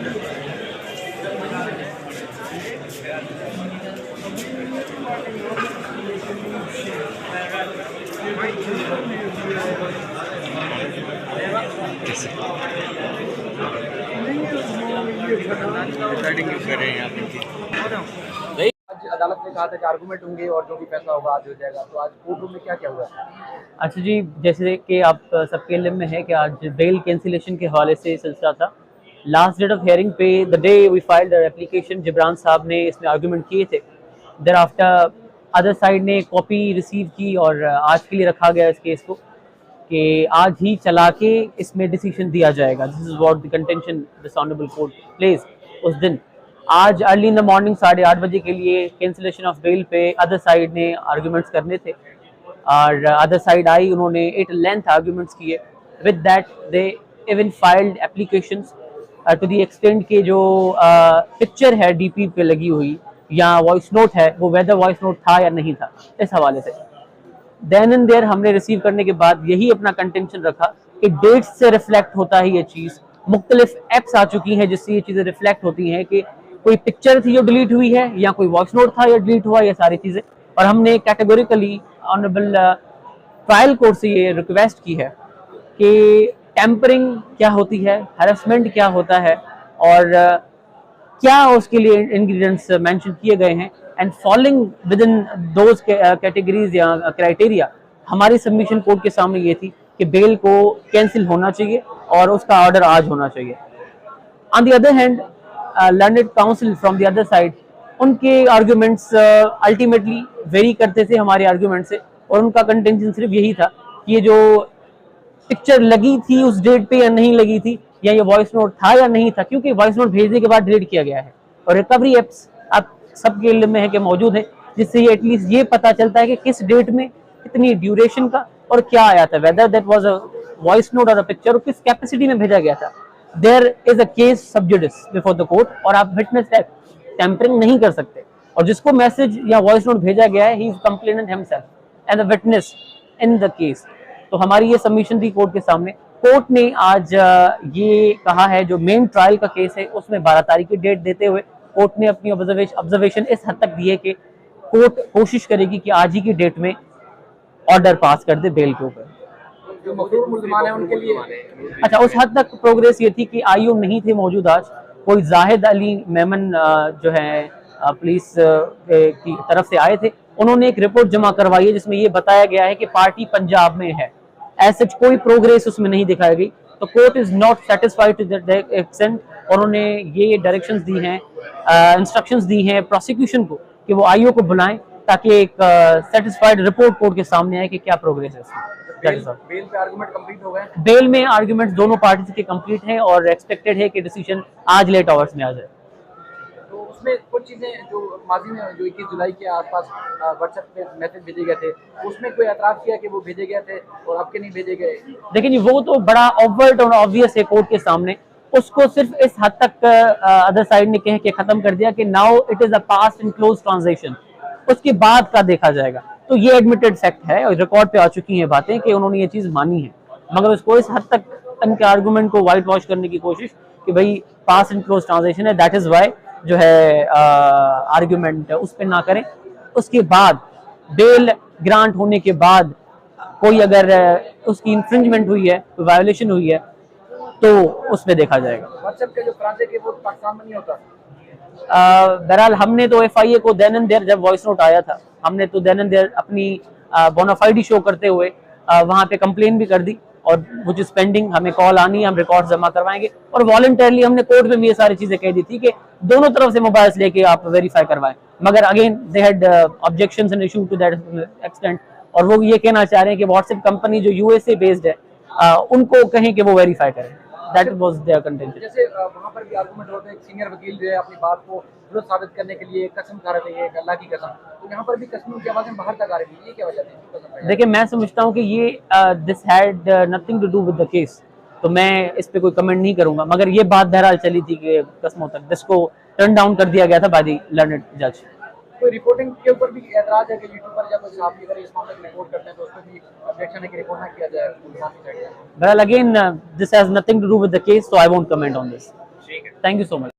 आज अदालत ने कहा था कि आर्गूमेंट होंगे और जो भी फैसला होगा आज हो जाएगा, तो आज कोर्ट रूम में क्या क्या हुआ? अच्छा जी, जैसे कि आप सबके इल्म में है कि आज बेल कैंसिलेशन के हवाले से सिलसिला था। लास्ट डेट ऑफ हियरिंग पे the day we filed application, Jibran साहब ने इसमें आर्गूमेंट किए थे। देर आफ्टर अदर साइड ने कॉपी रिसीव की और आज के लिए रखा गया इस केस को कि आज ही चला के इसमें डिसीजन दिया जाएगा। This is what the contention this honourable court place उस दिन। आज अर्ली इन द मॉर्निंग 8:30 बजे के लिए कैंसिलेशन ऑफ बेल पे अदर साइड ने आर्गूमेंट्स करने थे और अदर साइड आई, उन्होंने 8 लेंथ आर्गूमेंट्स किए। With that they even filed applications to the extent के जो पिक्चर है डीपी पे लगी हुई या वॉइस नोट है, वो वेदर वॉइस नोट था या नहीं था, इस हवाले से देन एंड देयर हमने रिसीव करने के बाद यही अपना कंटेंशन रखा कि डेट्स से रिफ्लेक्ट होता है ये चीज़। मुख्तलिफ एप्स आ चुकी हैं जिससे ये चीज़ें रिफ्लेक्ट होती हैं कि कोई पिक्चर थी जो डिलीट हुई है या कोई वॉइस नोट था या डिलीट हुआ, ये सारी चीज़ें। और हमने कैटेगोरिकली ऑनरेबल ट्रायल कोर्ट से ये रिक्वेस्ट की है कि टेम्परिंग क्या होती है, हैरेसमेंट क्या होता है और क्या उसके लिए इंग्रेडिएंट्स मेंशन किए गए हैं, and following with in those categories या क्राइटेरिया। हमारी सबमिशन कोर्ट के सामने ये थी कि बेल को कैंसिल होना चाहिए और उसका ऑर्डर आज होना चाहिए। On the other hand learned council from the other side, उनके आर्ग्यूमेंट्स अल्टीमेटली वेरी करते थे हमारे आर्ग्यूमेंट से, और उनका कंटेंशन सिर्फ यही था कि ये जो पिक्चर लगी थी उस डेट पे या नहीं लगी थी, या ये वॉइस नोट था या नहीं था, क्योंकि वॉइस नोट भेजने के बाद डिलीट किया गया है और रिकवरी एप्स आप सबके इल्म में है कि मौजूद है, जिससे ये एटलीस्ट ये पता चलता है कि किस डेट में कितनी ड्यूरेशन का और क्या आया था, whether that was a voice note और अ पिक्चर, और किस कैपेसिटी में भेजा गया था। देयर इज अ केस सब जुडिस बिफोर द कोर्ट, और आप विटनेस टैंपरिंग नहीं कर सकते, और जिसको मैसेज या वॉइस नोट भेजा गया है he is complainant himself and the witness in the case. तो हमारी ये सबमिशन थी कोर्ट के सामने। कोर्ट ने आज ये कहा है, जो मेन ट्रायल का केस है उसमें 12 तारीख की डेट देते हुए कोर्ट ने अपनी ऑब्जर्वेशन इस हद तक दी है कि कोर्ट कोशिश करेगी कि आज ही की डेट में ऑर्डर पास कर दे बेल के ऊपर। जो मकरूर मुल्ज़मान हैं उनके लिए अच्छा, उस हद तक प्रोग्रेस ये थी कि आईओ नहीं थे मौजूद आज। कोई जाहिद अली मेमन जो है पुलिस की तरफ से आए थे, उन्होंने एक रिपोर्ट जमा करवाई है जिसमें ये बताया गया है कि पार्टी पंजाब में है, ऐसे कोई प्रोग्रेस उसमें नहीं दिखाई गई। तो court is not satisfied to that extent. उन्होंने ये डायरेक्शंस दी हैं, इंस्ट्रक्शंस दी हैं प्रोसिक्यूशन को कि वो आईओ को बुलाएं ताकि एक सेटिस्फाइड रिपोर्ट कोर्ट के सामने आए कि क्या प्रोग्रेस है इसमें। बेल पे आर्गूमेंट कंप्लीट हो गए? बेल में आर्गुमेंट्स दोनों पार्टीज के कंप्लीट हैं और एक्सपेक्टेड है कि डिसीजन आज लेट आवर्स में आ जाए। तो उसमें कुछ चीज़ें जो माजी में जो 21 जुलाई के आसपास व्हाट्सएप पे मैसेज भेजे गए थे, उसमें कोई एतराफ़ किया कि वो भेजे गए थे और आपके नहीं भेजे गए? देखिए जी, वो तो बड़ा ऑब्वर्ट और ऑब्वियस है कोर्ट के सामने, उसको सिर्फ इस हद तक अदर साइड ने कह के खत्म कर दिया कि now it is a past and close transaction, उसके बाद का देखा जाएगा। तो ये एडमिटेड फैक्ट है और रिकॉर्ड पे आ चुकी हैं बातें कि उन्होंने ये चीज़ मानी है, मगर उसको इस हद तक उनके आर्गूमेंट को वाइट वॉश करने की कोशिश कि भाई पास्ट एंड क्लोज ट्रांजैक्शन है, दैट इज वाई जो है आर्गूमेंट उस पर ना करें। उसके बाद बेल ग्रांट होने के बाद कोई अगर उसकी इंफ्रिंजमेंट हुई है, कोई वायोलेशन हुई है, तो उसमें देखा जाएगा। व्हाट्सएप के जो फ्रांसे के वो पाकिस्तान में नहीं होता? बहरहाल हमने तो एफआईए को देन एंड देयर, जब वॉइस नोट आया था हमने तो देन एंड देयर अपनी बोनाफाइडी शो करते हुए वहां पे कंप्लेन भी कर दी, और वो जो पेंडिंग हमें कॉल आनी है, हम रिकॉर्ड जमा करवाएंगे, और वॉलंटरली हमने कोर्ट में भी ये सारी चीजें कह दी थी कि दोनों तरफ से मोबाइल्स लेके आप वेरीफाई करवाएं, मगर again they had objections and issue to that extent, और वो ये कहना चाह रहे हैं कि व्हाट्सएप कंपनी जो यूएसए बेस्ड है उनको कहें कि वो वेरीफाई करें। That was their contention. जैसे वहाँ पर भी आर्गूमेंट होते हैं, सीनियर वकील जो है अपनी बात को दुरुस्त साबित करने के लिए कसम खा रहे थे, अल्लाह की कसम, तो यहाँ पर भी कसम की आवाज़ें बाहर तक आ रही है, ये क्या वजह थी? देखिए, मैं समझता हूँ कि ये this had nothing to do with the case, तो मैं इस पे कोई कमेंट नहीं करूंगा, मगर ये बात बहरहाल चली थी कि कस्मों तक, जिसको टर्न डाउन कर दिया गया था बाय द लर्नड जज। कोई रिपोर्टिंग के ऊपर भी एतराज है कि यूट्यूब पर जब साहब अगर इस मामले में रिपोर्ट करते हैं तो उसको भी ऑब्जेक्शन है कि रिपोर्ट ना किया जाए? बहरहाल again this has nothing to do with the case, so I won't comment on this. ठीक है। Thank you so much.